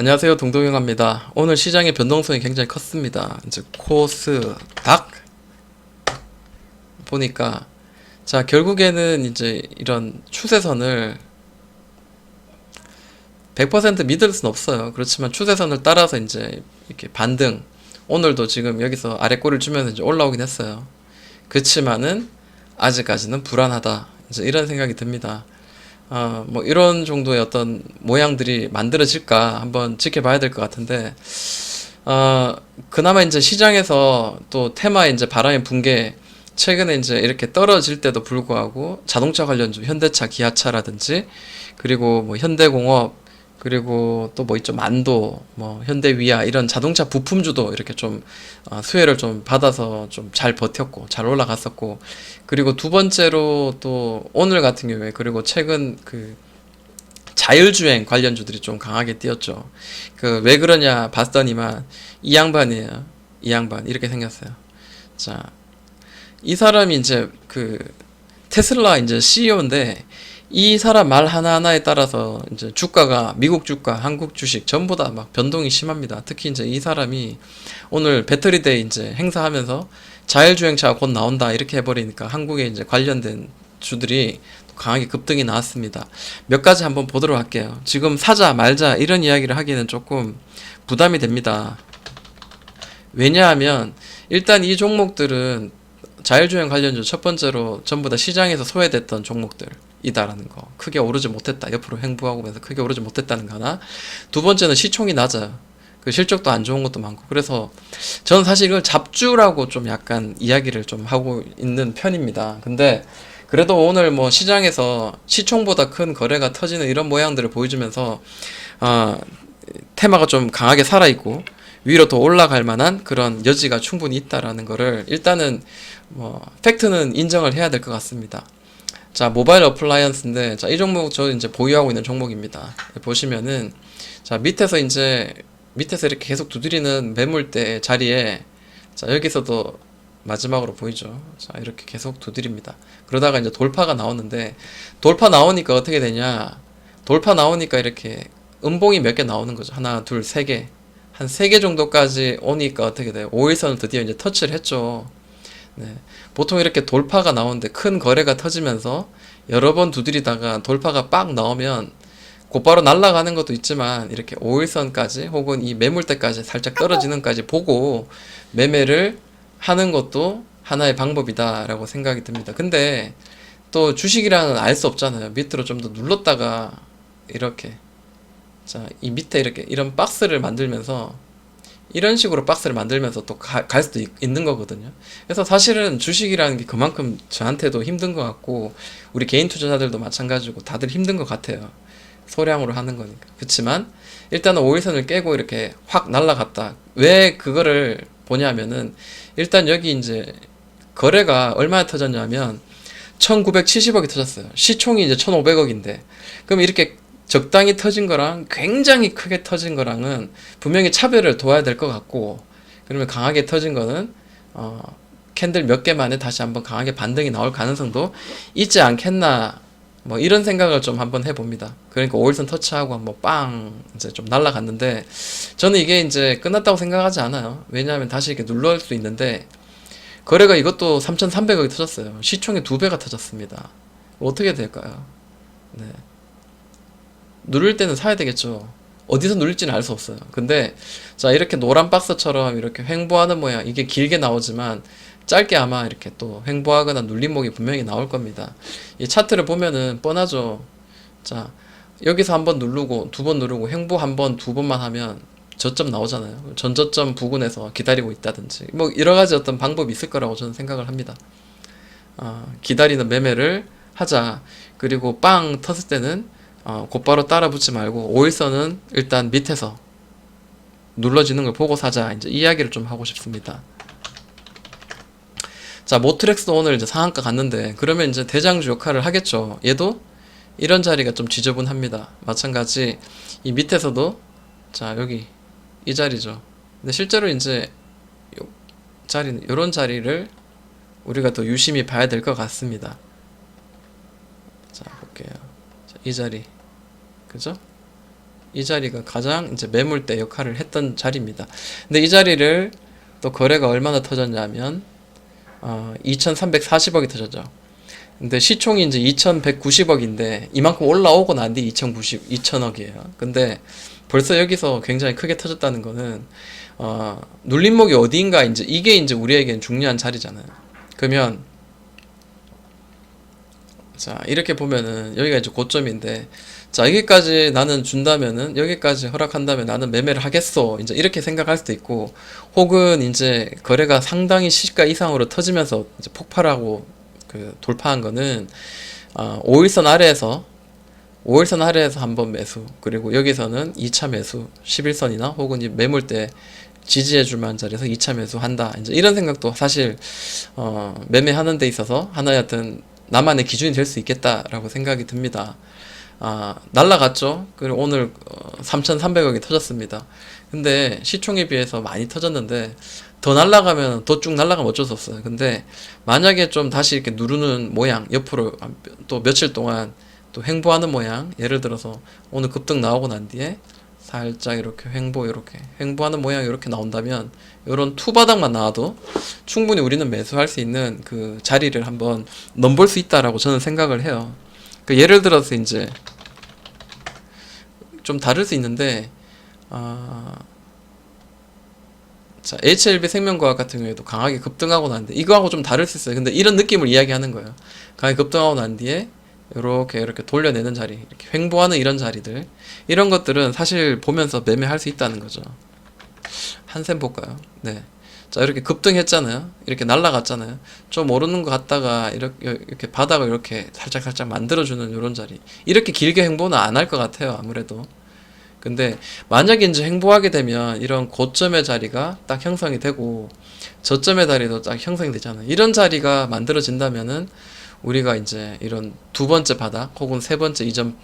안녕하세요, 동동영합니다. 오늘 시장의 변동성이 굉장히 컸습니다. 이제 코스닥 보니까 자 결국에는 이제 이런 추세선을 100% 믿을 순 없어요. 그렇지만 추세선을 따라서 이제 이렇게 반등, 오늘도 지금 여기서 아래 꼬리를 주면서 이제 올라오긴 했어요. 그렇지만은 아직까지는 불안하다, 이제 이런 생각이 듭니다. 뭐 이런 정도의 어떤 모양들이 만들어질까 한번 지켜봐야 될 것 같은데, 그나마 이제 시장에서 또 테마에 이제 바람이 분 게, 최근에 이제 이렇게 떨어질 때도 불구하고 자동차 관련주, 현대차, 기아차라든지, 그리고 뭐 현대공업, 그리고 또 뭐 있죠, 만도, 뭐 현대위아, 이런 자동차 부품주도 이렇게 좀 수혜를 좀 받아서 좀 잘 버텼고 잘 올라갔었고, 그리고 두 번째로 또 오늘 같은 경우에, 그리고 최근 그 자율주행 관련주들이 좀 강하게 뛰었죠. 그 왜 그러냐 봤더니만 이 양반이에요. 이 양반 이렇게 생겼어요. 자, 이 사람이 이제 그 테슬라 이제 CEO인데, 이 사람 말 하나하나에 따라서 이제 주가가, 미국 주가, 한국 주식 전부 다 막 변동이 심합니다. 특히 이제 이 사람이 오늘 배터리데이 이제 행사하면서 자율주행차가 곧 나온다 이렇게 해버리니까 한국에 이제 관련된 주들이 강하게 급등이 나왔습니다. 몇 가지 한번 보도록 할게요. 지금 사자 말자 이런 이야기를 하기는 조금 부담이 됩니다. 왜냐하면 일단 이 종목들은 자율주행 관련주 첫 번째로 전부 다 시장에서 소외됐던 종목들이다라는 거, 크게 오르지 못했다, 옆으로 횡보하면서 크게 오르지 못했다는 거 하나. 두 번째는 시총이 낮아요. 그 실적도 안 좋은 것도 많고. 그래서 저는 사실 이걸 잡주라고 좀 약간 이야기를 좀 하고 있는 편입니다. 근데 그래도 오늘 뭐 시장에서 시총보다 큰 거래가 터지는 이런 모양들을 보여주면서 어, 테마가 좀 강하게 살아있고 위로 더 올라갈 만한 그런 여지가 충분히 있다라는 거를 일단은 뭐 팩트는 인정을 해야 될 것 같습니다. 자, 모바일 어플라이언스인데, 자, 이 종목 저 이제 보유하고 있는 종목입니다. 보시면은 자, 밑에서 이렇게 계속 두드리는 매물대 자리에, 자, 여기서도 마지막으로 보이죠. 자, 이렇게 계속 두드립니다. 그러다가 이제 돌파가 나오는데, 돌파 나오니까 어떻게 되냐? 돌파 나오니까 이렇게 음봉이 몇 개 나오는 거죠. 하나, 둘, 세 개. 한 세 개 정도까지 오니까 어떻게 돼요? 5일선을 드디어 이제 터치를 했죠. 네. 보통 이렇게 돌파가 나오는데, 큰 거래가 터지면서 여러 번 두드리다가 돌파가 빡 나오면 곧바로 날아가는 것도 있지만, 이렇게 5일선까지 혹은 이 매물대까지 살짝 떨어지는까지 보고 매매를 하는 것도 하나의 방법이다라고 생각이 듭니다. 근데 또 주식이랑은 알 수 없잖아요. 밑으로 좀 더 눌렀다가 이렇게, 자, 이 밑에 이렇게 이런 박스를 만들면서, 이런 식으로 박스를 만들면서 또 갈 수도 있는 거거든요. 그래서 사실은 주식이라는 게 그만큼 저한테도 힘든 것 같고, 우리 개인 투자자들도 마찬가지고 다들 힘든 것 같아요. 소량으로 하는 거니까. 그렇지만 일단은 5일선을 깨고 이렇게 확 날아갔다. 왜 그거를 보냐면은, 일단 여기 이제 거래가 얼마나 터졌냐면 1970억이 터졌어요. 시총이 이제 1500억인데, 그럼 이렇게 적당히 터진 거랑 굉장히 크게 터진 거랑은 분명히 차별을 둬야 될 것 같고, 그러면 강하게 터진 거는 캔들 몇 개 만에 다시 한번 강하게 반등이 나올 가능성도 있지 않겠나, 뭐 이런 생각을 좀 한번 해봅니다. 그러니까 5일선 터치하고 한번 빵 이제 좀 날아갔는데, 저는 이게 이제 끝났다고 생각하지 않아요. 왜냐하면 다시 이렇게 눌러올 수 있는데, 거래가 이것도 3,300억이 터졌어요. 시총의 2배가 터졌습니다. 어떻게 될까요? 네. 누를 때는 사야 되겠죠. 어디서 누릴지는 알 수 없어요. 근데 자, 이렇게 노란 박스처럼 이렇게 횡보하는 모양, 이게 길게 나오지만 짧게 아마 이렇게 또 횡보하거나 눌림목이 분명히 나올 겁니다. 이 차트를 보면은 뻔하죠. 자, 여기서 한번 누르고 두 번 누르고 횡보 한 번, 두 번만 하면 저점 나오잖아요. 전저점 부근에서 기다리고 있다든지 뭐 여러 가지 어떤 방법이 있을 거라고 저는 생각을 합니다. 기다리는 매매를 하자. 그리고 빵 텄을 때는 곧바로 따라 붙지 말고 5일선은 일단 밑에서 눌러지는 걸 보고 사자, 이제 이야기를 좀 하고 싶습니다. 자, 모트렉스도 오늘 이제 상한가 갔는데, 그러면 이제 대장주 역할을 하겠죠. 얘도 이런 자리가 좀 지저분합니다. 마찬가지 이 밑에서도, 자, 여기 이 자리죠. 근데 실제로 이제 요 자리는, 요런 자리를 우리가 더 유심히 봐야 될 것 같습니다. 자, 볼게요. 자, 이 자리, 그죠? 이 자리가 가장 이제 매물대 역할을 했던 자리입니다. 근데 이 자리를 또 거래가 얼마나 터졌냐면 2,340억이 터졌죠. 근데 시총이 이제 2,190억인데 이만큼 올라오고 난 뒤 2,000억이에요. 근데 벌써 여기서 굉장히 크게 터졌다는 거는 눌림목이 어디인가, 이제 이게 이제 우리에겐 중요한 자리잖아요. 그러면 자, 이렇게 보면은 여기가 이제 고점인데, 자, 여기까지 나는 준다면은, 여기까지 허락한다면 나는 매매를 하겠어, 이제 이렇게 생각할 수도 있고, 혹은 이제 거래가 상당히 시가 이상으로 터지면서 이제 폭발하고 그 돌파한 거는 5일선 아래에서 5일선 아래에서 한번 매수, 그리고 여기서는 2차 매수, 11선이나 혹은 이 매물대 지지해 줄 만한 자리에서 2차 매수한다, 이제 이런 생각도 사실 매매하는 데 있어서 하나의 어떤 나만의 기준이 될 수 있겠다라고 생각이 듭니다. 날라갔죠. 그리고 오늘 3,300억이 터졌습니다. 근데 시총에 비해서 많이 터졌는데, 더 날라가면, 더 쭉 날라가면 어쩔 수 없어요. 근데 만약에 좀 다시 이렇게 누르는 모양, 옆으로 또 며칠 동안 또 횡보하는 모양, 예를 들어서 오늘 급등 나오고 난 뒤에 살짝 이렇게 이렇게 횡보하는 모양이 이렇게 나온다면, 이런 투 바닥만 나와도 충분히 우리는 매수할 수 있는 그 자리를 한번 넘볼 수 있다라고 저는 생각을 해요. 그 예를 들어서 이제 좀 다를 수 있는데, 자, HLB 생명과학 같은 경우에도 강하게 급등하고 난데, 이거하고 좀 다를 수 있어요. 근데 이런 느낌을 이야기하는 거예요. 강하게 급등하고 난 뒤에 이렇게 돌려내는 자리, 이렇게 횡보하는 이런 자리들, 이런 것들은 사실 보면서 매매할 수 있다는 거죠. 한샘 볼까요? 네. 자, 이렇게 급등했잖아요. 이렇게 날라갔잖아요. 좀 오르는 것 같다가 이렇게 바닥을 이렇게 살짝 만들어주는 이런 자리. 이렇게 길게 횡보는 안 할 것 같아요, 아무래도. 근데 만약에 이제 횡보하게 되면 이런 고점의 자리가 딱 형성이 되고 저점의 자리도 딱 형성이 되잖아요. 이런 자리가 만들어진다면은 우리가 이제 이런 두 번째 바닥 혹은 세 번째 이전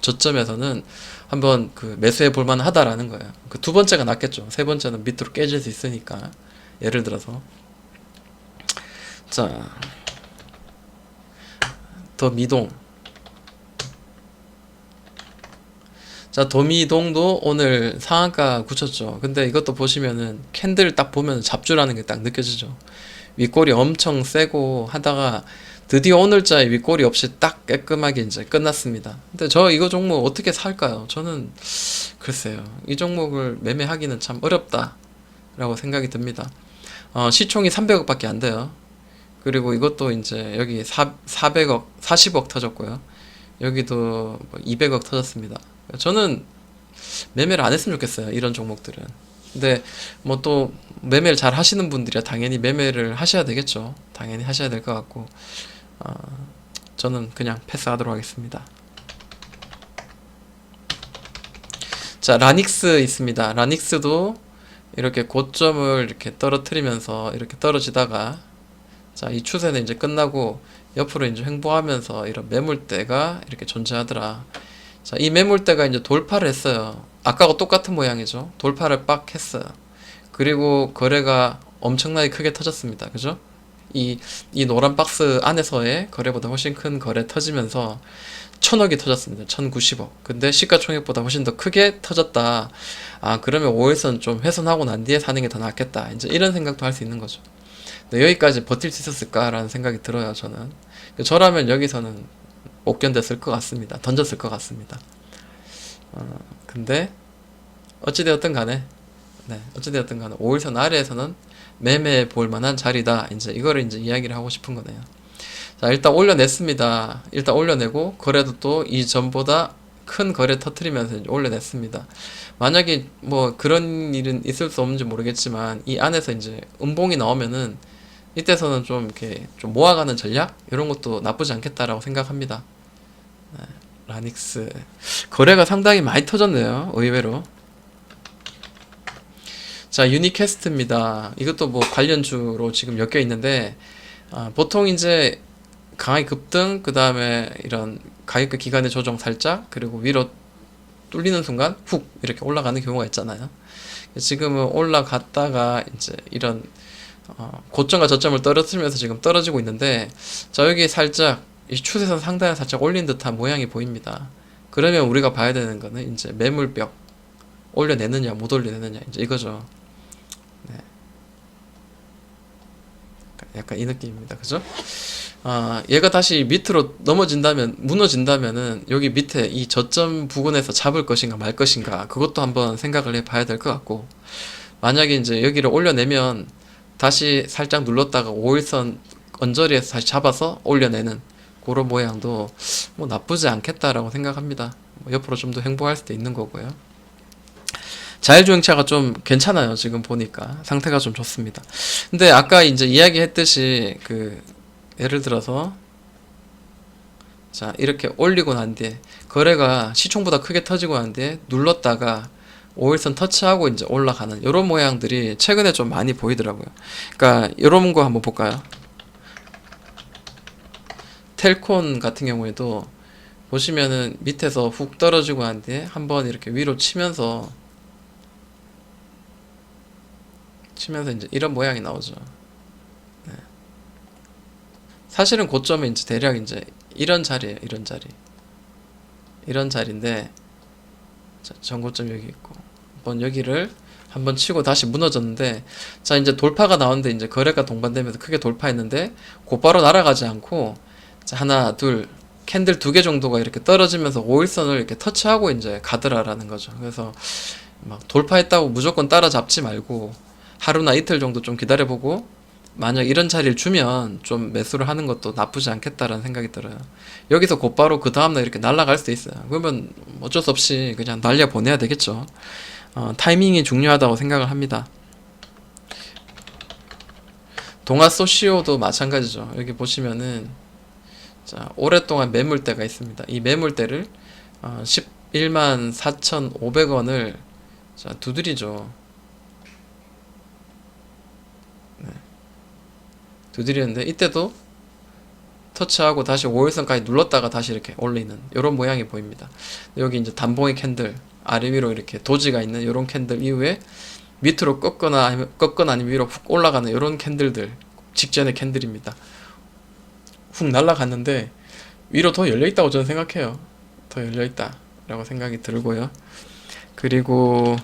저점에서는 한번 그 매수해 볼 만하다라는 거예요. 그 두 번째가 낫겠죠. 세 번째는 밑으로 깨질 수 있으니까. 예를 들어서 자, 더 미동. 자, 도미동도 오늘 상한가 굳혔죠. 근데 이것도 보시면은 캔들 딱 보면 잡주라는 게 딱 느껴지죠. 윗골이 엄청 세고 하다가 드디어 오늘자에 윗골이 없이 딱 깔끔하게 이제 끝났습니다. 근데 저 이거 종목 어떻게 살까요? 저는 글쎄요. 이 종목을 매매하기는 참 어렵다라고 생각이 듭니다. 시총이 300억밖에 안 돼요. 그리고 이것도 이제 여기 400억, 40억 터졌고요. 여기도 200억 터졌습니다. 저는 매매를 안 했으면 좋겠어요, 이런 종목들은. 근데 뭐 또 매매를 잘 하시는 분들이야 당연히 매매를 하셔야 되겠죠. 당연히 하셔야 될 것 같고, 저는 그냥 패스하도록 하겠습니다. 자, 라닉스 있습니다. 라닉스도 이렇게 고점을 이렇게 떨어뜨리면서 이렇게 떨어지다가, 자, 이 추세는 이제 끝나고 옆으로 이제 횡보하면서 이런 매물대가 이렇게 존재하더라. 자, 이 매물대가 이제 돌파를 했어요. 아까하고 똑같은 모양이죠. 돌파를 빡 했어요. 그리고 거래가 엄청나게 크게 터졌습니다. 그죠? 이 노란 박스 안에서의 거래보다 훨씬 큰 거래 터지면서 1,000억이 터졌습니다. 1,090억. 근데 시가총액보다 훨씬 더 크게 터졌다. 그러면 5일선 좀 훼손하고 난 뒤에 사는 게 더 낫겠다. 이제 이런 생각도 할 수 있는 거죠. 근데 여기까지 버틸 수 있었을까라는 생각이 들어요, 저는. 저라면 여기서는 못 견뎠을 것 같습니다. 던졌을 것 같습니다. 근데 어찌되었든 간에, 네, 어찌되었든 간에 5일선 아래에서는 매매해 볼 만한 자리다. 이제 이거를 이제 이야기를 하고 싶은 거네요. 자, 일단 올려냈습니다. 일단 올려내고 거래도 또 이전보다 큰 거래 터트리면서 이제 올려냈습니다. 만약에 뭐 그런 일은 있을 수 없는지 모르겠지만 이 안에서 이제 음봉이 나오면은 이때서는 좀 이렇게 좀 모아가는 전략, 이런 것도 나쁘지 않겠다라고 생각합니다. 네, 라닉스 거래가 상당히 많이 터졌네요, 의외로. 자, 유니캐스트입니다. 이것도 뭐 관련주로 지금 엮여 있는데, 보통 이제 강하게 급등, 그 다음에 이런 가격과 기간의 조정 살짝, 그리고 위로 뚫리는 순간 훅 이렇게 올라가는 경우가 있잖아요. 지금은 올라갔다가 이제 이런 고점과 저점을 떨어뜨리면서 지금 떨어지고 있는데, 자, 여기 살짝 이 추세선 상단에 살짝 올린 듯한 모양이 보입니다. 그러면 우리가 봐야 되는 거는 이제 매물벽 올려내느냐 못 올려내느냐 이제 이거죠. 네. 약간 이 느낌입니다. 그죠? 얘가 다시 밑으로 무너진다면은 여기 밑에 이 저점 부근에서 잡을 것인가 말 것인가 그것도 한번 생각을 해봐야 될 것 같고, 만약에 이제 여기를 올려내면 다시 살짝 눌렀다가 5일선 언저리에서 다시 잡아서 올려내는 그런 모양도 뭐 나쁘지 않겠다라고 생각합니다. 뭐 옆으로 좀 더 횡보할 수도 있는 거고요. 자율주행차가 좀 괜찮아요. 지금 보니까 상태가 좀 좋습니다. 근데 아까 이제 이야기했듯이 예를 들어서 자 이렇게 올리고 난 뒤에 거래가 시총보다 크게 터지고 난 뒤에 눌렀다가 5일선 터치하고 이제 올라가는 이런 모양들이 최근에 좀 많이 보이더라고요. 그러니까 이런 거 한번 볼까요? 텔콘 같은 경우에도 보시면은 밑에서 훅 떨어지고 난 뒤에 한번 이렇게 위로 치면서 이제 이런 모양이 나오죠. 네. 사실은 고점은 이제 대략 이제 이런 자리예요. 이런 자리인데 자, 전고점 여기 있고 한번 여기를 한번 치고 다시 무너졌는데, 자 이제 돌파가 나오는데 이제 거래가 동반되면서 크게 돌파했는데 곧바로 날아가지 않고 자 하나 둘 캔들 2개 정도가 이렇게 떨어지면서 5일선을 이렇게 터치하고 이제 가더라라는 거죠. 그래서 막 돌파했다고 무조건 따라잡지 말고 하루나 이틀 정도 좀 기다려보고 만약 이런 자리를 주면 좀 매수를 하는 것도 나쁘지 않겠다라는 생각이 들어요. 여기서 곧바로 그 다음날 이렇게 날아갈 수도 있어요. 그러면 어쩔 수 없이 그냥 날려 보내야 되겠죠. 타이밍이 중요하다고 생각을 합니다. 동아소시오도 마찬가지죠. 여기 보시면은 자 오랫동안 매물대가 있습니다. 이 매물대를 11만 4,500원을 자 두드리죠. 두드리는데 이때도 터치하고 다시 5일선까지 눌렀다가 다시 이렇게 올리는 이런 모양이 보입니다. 여기 이제 단봉의 캔들 아래 위로 이렇게 도지가 있는 이런 캔들 이후에 밑으로 꺾거나 아니면 위로 훅 올라가는 이런 캔들들 직전의 캔들입니다. 훅 날아갔는데 위로 더 열려있다고 저는 생각해요. 더 열려있다 라고 생각이 들고요. 그리고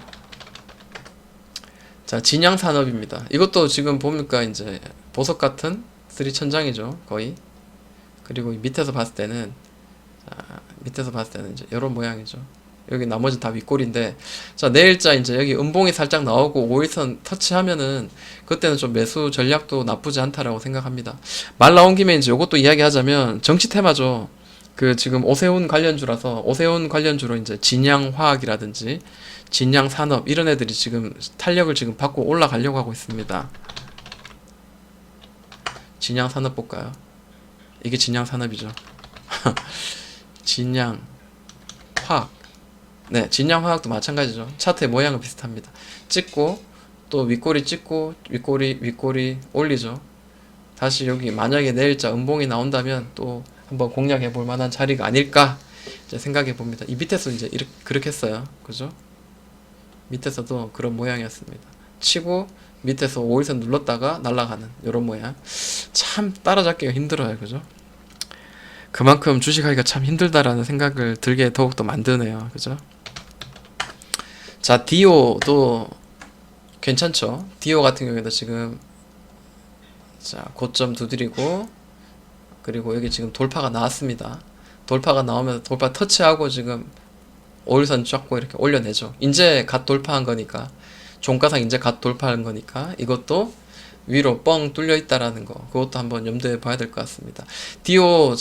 자 진양산업입니다. 이것도 지금 보니까 이제 보석 같은 쓰리천장이죠 거의. 그리고 밑에서 봤을 때는 이제 이런 모양이죠. 여기 나머지 다 윗골인데, 자 내일자 이제 여기 음봉이 살짝 나오고 5일선 터치하면은 그때는 좀 매수 전략도 나쁘지 않다라고 생각합니다. 말 나온 김에 이제 요것도 이야기하자면 정치 테마죠. 지금 오세훈 관련주로 이제 진양화학이라든지 진양산업 이런 애들이 지금 탄력을 지금 받고 올라가려고 하고 있습니다. 진양산업 볼까요? 이게 진양산업이죠. 진양화학. 네, 진양화학도 마찬가지죠. 차트의 모양은 비슷합니다. 찍고 또 윗꼬리 찍고 윗꼬리 올리죠. 다시 여기 만약에 내일자 음봉이 나온다면 또 한번 공략해 볼 만한 자리가 아닐까 이제 생각해 봅니다. 이 밑에서 이제 그렇게 했어요. 그죠? 밑에서도 그런 모양이었습니다. 치고 밑에서 5일선 눌렀다가 날아가는 이런 모양. 참 따라잡기가 힘들어요. 그죠? 그만큼 주식하기가 참 힘들다라는 생각을 들게 더욱더 만드네요. 그죠? 자, 디오도 괜찮죠? 디오 같은 경우에도 지금 자 고점 두드리고 그리고 여기 지금 돌파가 나왔습니다. 돌파가 나오면서 돌파 터치하고 지금 5일선 잡고 이렇게 올려내죠. 이제 갓 돌파한 거니까, 종가상 이제 갓 돌파한 거니까 이것도 위로 뻥 뚫려 있다라는 거, 그것도 한번 염두에 봐야 될 것 같습니다. 디오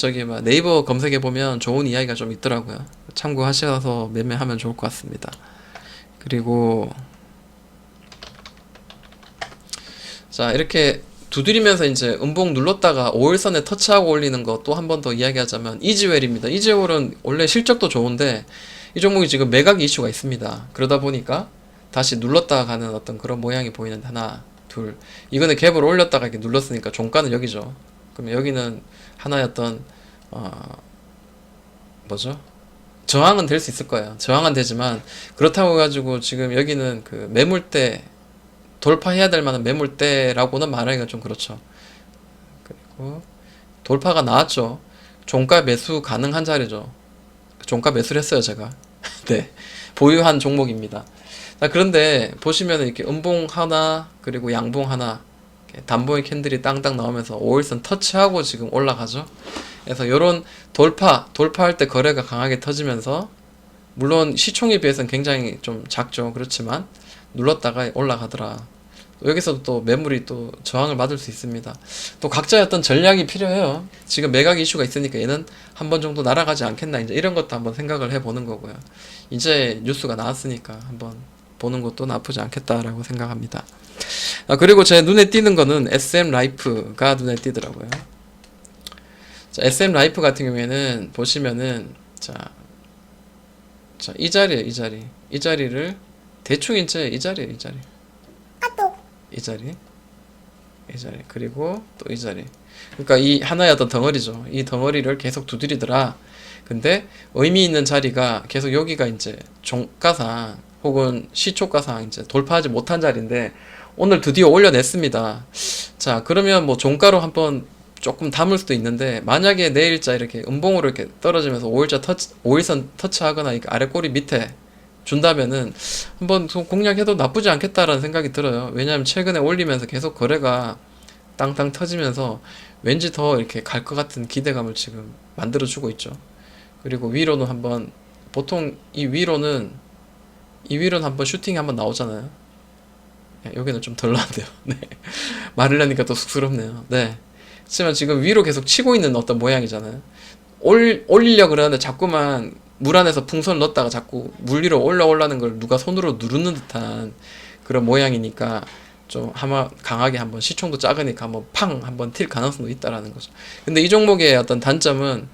네이버 검색해 보면 좋은 이야기가 좀 있더라고요. 참고하셔서 매매하면 좋을 것 같습니다. 그리고 자 이렇게 두드리면서 이제 음봉 눌렀다가 5일선에 터치하고 올리는 거 또 한 번 더 이야기하자면 이지웰입니다. 이지웰은 원래 실적도 좋은데 이 종목이 지금 매각 이슈가 있습니다. 그러다 보니까 다시 눌렀다가 가는 어떤 그런 모양이 보이는데, 하나 둘, 이거는 갭을 올렸다가 이렇게 눌렀으니까 종가는 여기죠. 그러면 여기는 하나의 어떤 뭐죠? 저항은 될 수 있을 거예요. 저항은 되지만 그렇다고 해가지고 지금 여기는 그 매물대 돌파해야 될 만한 매물대라고는 말하기가 좀 그렇죠. 그리고 돌파가 나왔죠. 종가 매수 가능한 자리죠. 종가 매수를 했어요, 제가. 네. 보유한 종목입니다. 자, 그런데 보시면 이렇게 음봉 하나, 그리고 양봉 하나, 이렇게 단봉의 캔들이 땅땅 나오면서 5일선 터치하고 지금 올라가죠. 그래서 요런 돌파할 때 거래가 강하게 터지면서, 물론 시총에 비해서는 굉장히 좀 작죠. 그렇지만 눌렀다가 올라가더라. 여기서도 또 매물이 또 저항을 받을 수 있습니다. 또 각자의 어떤 전략이 필요해요. 지금 매각 이슈가 있으니까 얘는 한 번 정도 날아가지 않겠나, 이제 이런 것도 한번 생각을 해보는 거고요. 이제 뉴스가 나왔으니까 한번 보는 것도 나쁘지 않겠다라고 생각합니다. 그리고 제 눈에 띄는 거는 SM 라이프가 눈에 띄더라고요. 자, SM 라이프 같은 경우에는 보시면은 자, 이 자리에 이 자리를 대충 이제 이 자리에 이 자리 그리고 또 이 자리, 그러니까 이 하나의 어떤 덩어리죠. 이 덩어리를 계속 두드리더라. 근데 의미 있는 자리가 계속 여기가 이제 종가상 혹은 시초가상 이제 돌파하지 못한 자리인데 오늘 드디어 올려냈습니다. 자, 그러면 뭐 종가로 한번 조금 담을 수도 있는데, 만약에 내일자 이렇게 음봉으로 이렇게 떨어지면서 5일선 터치하거나 이렇게 아래 꼬리 밑에 준다면은 한번 공략해도 나쁘지 않겠다라는 생각이 들어요. 왜냐하면 최근에 올리면서 계속 거래가 땅땅 터지면서 왠지 더 이렇게 갈 것 같은 기대감을 지금 만들어주고 있죠. 그리고 위로는 한번, 보통 이 위로는 한번 슈팅이 한번 나오잖아요. 여기는 좀 덜 나왔네요. 네. 말을 하니까 또 쑥스럽네요. 네. 하지만 지금 위로 계속 치고 있는 어떤 모양이잖아요. 올리려고 그러는데 자꾸만 물 안에서 풍선을 넣었다가 자꾸 물 위로 올라오려는 걸 누가 손으로 누르는 듯한 그런 모양이니까 좀 아마 강하게 한번, 시총도 작으니까 한번 팡 한번 튈 가능성도 있다라는 거죠. 근데 이 종목의 어떤 단점은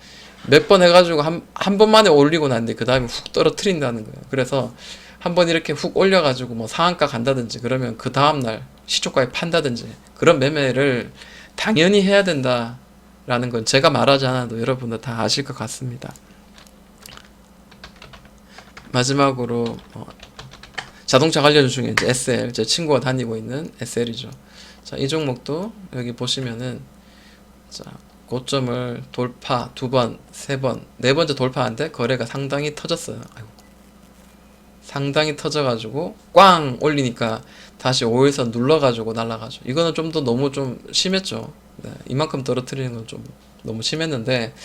몇 번 해가지고 한 번만에 올리고 난데 그 다음에 훅 떨어뜨린다는 거예요. 그래서 한번 이렇게 훅 올려가지고 뭐 상한가 간다든지 그러면 그 다음날 시초가에 판다든지 그런 매매를 당연히 해야 된다라는 건 제가 말하지 않아도 여러분들 다 아실 것 같습니다. 마지막으로 자동차 관련 중에 이제 SL, 제 친구가 다니고 있는 SL이죠. 자, 이 종목도 여기 보시면은 자, 고점을 돌파 2번, 3번, 네 번째 돌파하는데 거래가 상당히 터졌어요. 아이고. 상당히 터져가지고 꽝 올리니까 다시 5일선 눌러가지고 날아가죠. 이거는 좀 더 너무 좀 심했죠. 네, 이만큼 떨어뜨리는 건 좀 너무 심했는데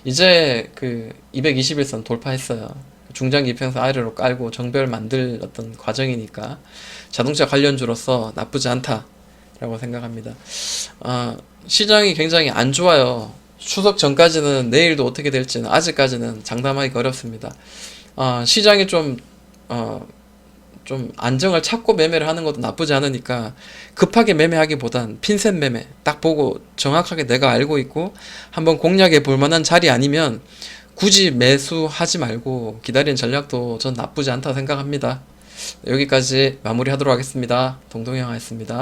이제 그 221선 돌파했어요. 중장기 이평선 아래로 깔고 정배를 만들 어떤 과정이니까 자동차 관련주로서 나쁘지 않다라고 생각합니다. 시장이 굉장히 안 좋아요. 추석 전까지는, 내일도 어떻게 될지는 아직까지는 장담하기 어렵습니다. 시장이 좀 안정을 찾고 매매를 하는 것도 나쁘지 않으니까 급하게 매매하기보단 핀셋 매매 딱 보고 정확하게 내가 알고 있고 한번 공략해 볼 만한 자리 아니면 굳이 매수하지 말고 기다리는 전략도 전 나쁘지 않다 생각합니다. 여기까지 마무리하도록 하겠습니다. 동동영화였습니다.